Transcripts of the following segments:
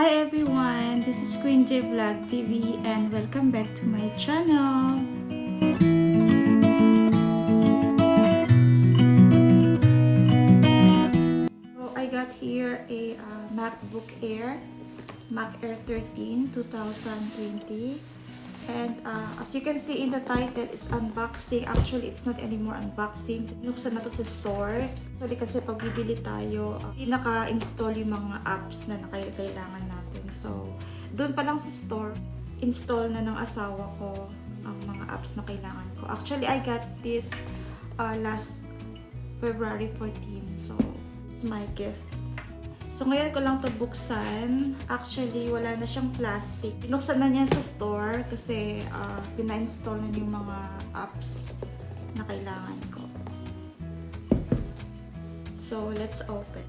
Hi everyone, this is Queen J Vlog TV and welcome back to my channel. So I got here a MacBook Air, Mac Air 13 2020. And as you can see in the title, it's unboxing. Actually, it's not anymore unboxing. Binuksan na to sa store. So, kasi pag bibili tayo, naka-install yung mga apps na kailangan natin. So, doon pa lang sa store, install na ng asawa ko ang mga apps na kailangan ko. Actually, I got this last February 14. So, it's my gift. So, ngayon ko lang ito buksan. Actually, wala na siyang plastic. Binuksan na niya sa store kasi pina-install na yung mga apps na kailangan ko. So, let's open.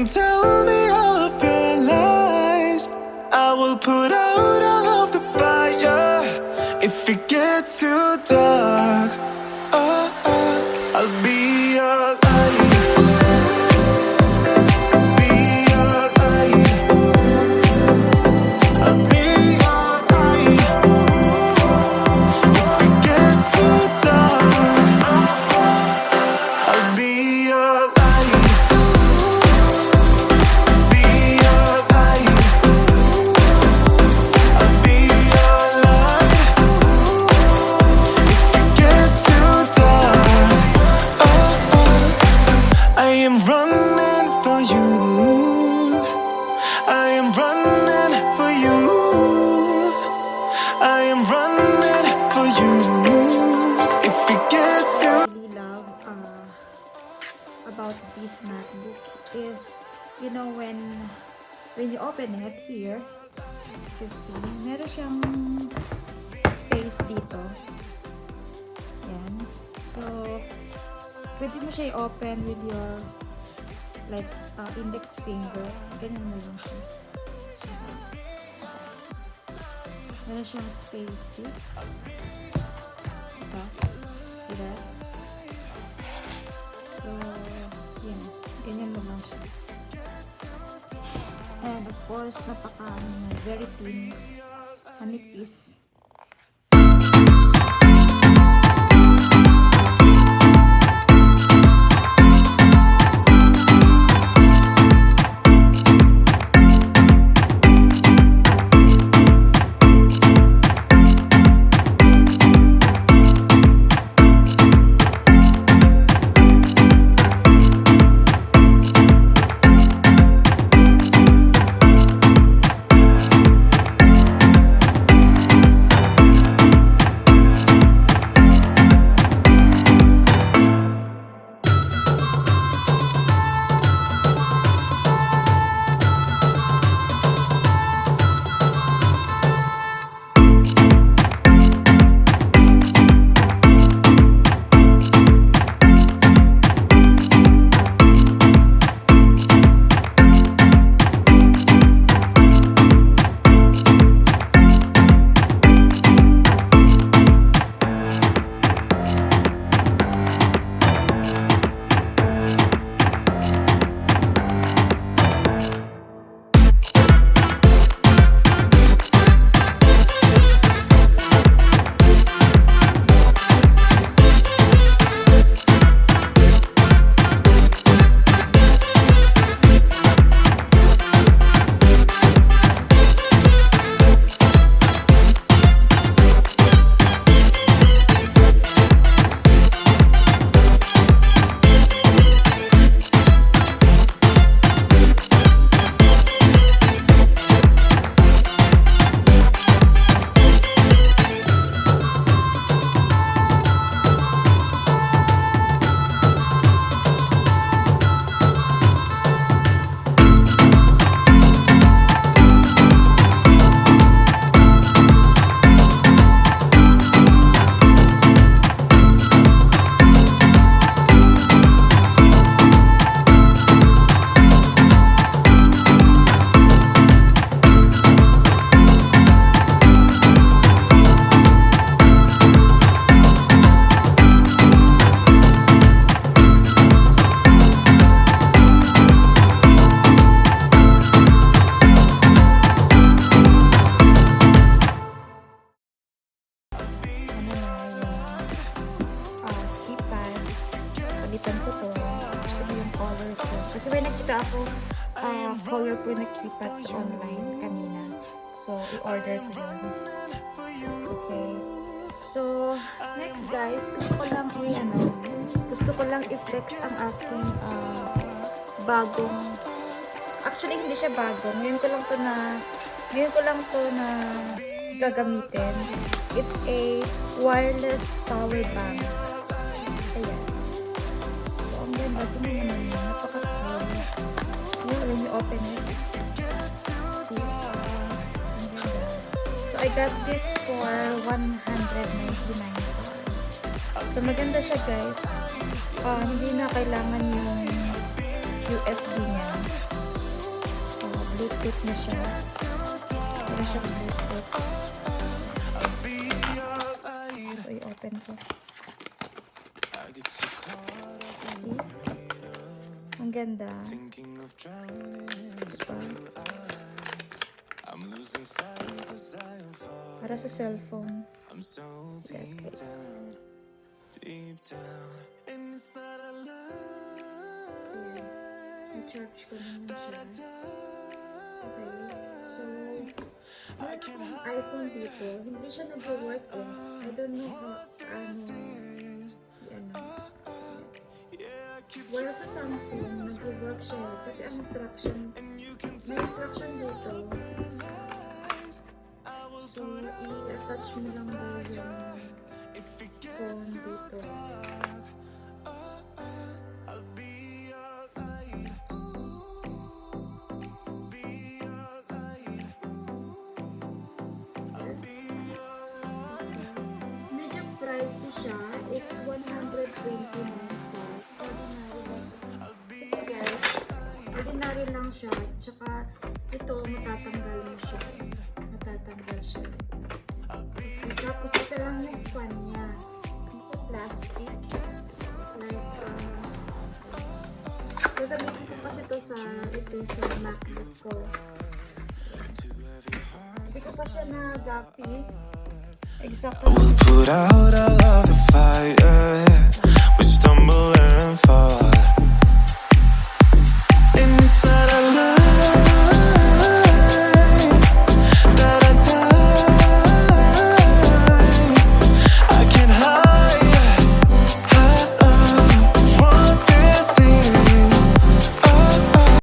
can tell me all of your lies. I will put out all of the fire. If it gets too dark, I'll be your light. Be your light. I'll be your light. If it gets too dark, I'll be your light. Be your light. I'll be your light. If it gets too dark, I am running for you. I am running for you. I am running for you. If it gets too Really love about this MacBook is, you know, when you open it here, you can see meron siyang space dito. Yan. So pwede mo siya i-open with your like index finger. Ganyan mo lang siya. Meron siyang space. See? Diba? See that? So, yan. Ganyan mo lang siya. And of course, very thin. Manipis. Kasi may nakita ako colorful na keypads online kanina. So, i-order ko yun. Okay. So, next guys, gusto ko lang i-flex ang aking bagong, actually hindi siya bago. Ngayon ko lang to na gagamitin. It's a wireless power bank. Ayan. So, ang ganda. Ito naman yun. Napaka-cool. Yun, when you open it. See? Ang ganda. So, I got this for 199 SAR. So, maganda siya guys. Hindi na kailangan yung USB niya. Bluetooth na siya. Wala siyang Bluetooth. So, i-open ko. See? Ang ganda. Diba? Para sa cellphone. See that, guys? I-charge ko naman siya. Okay. So, meron akong iPhone dito. Hindi siya nag-work eh. I don't know how, While sa Samsung, nag-work siya. Kasi ang instruction, may instruction dito. So, i-attach mo lang daw yung phone dito. Medyo pricey siya. It's 129. Ordinary lang siya, tsaka ito matatanggal mo siya. Matatanggal siya. At tapos isa lang yung fan niya. Ito plastic. Like, gagamitin ko kasi ito sa MacBook ko. Hindi ko pa siya nagapi. Exactly. We'll put out all of the fire. We stumble and fall.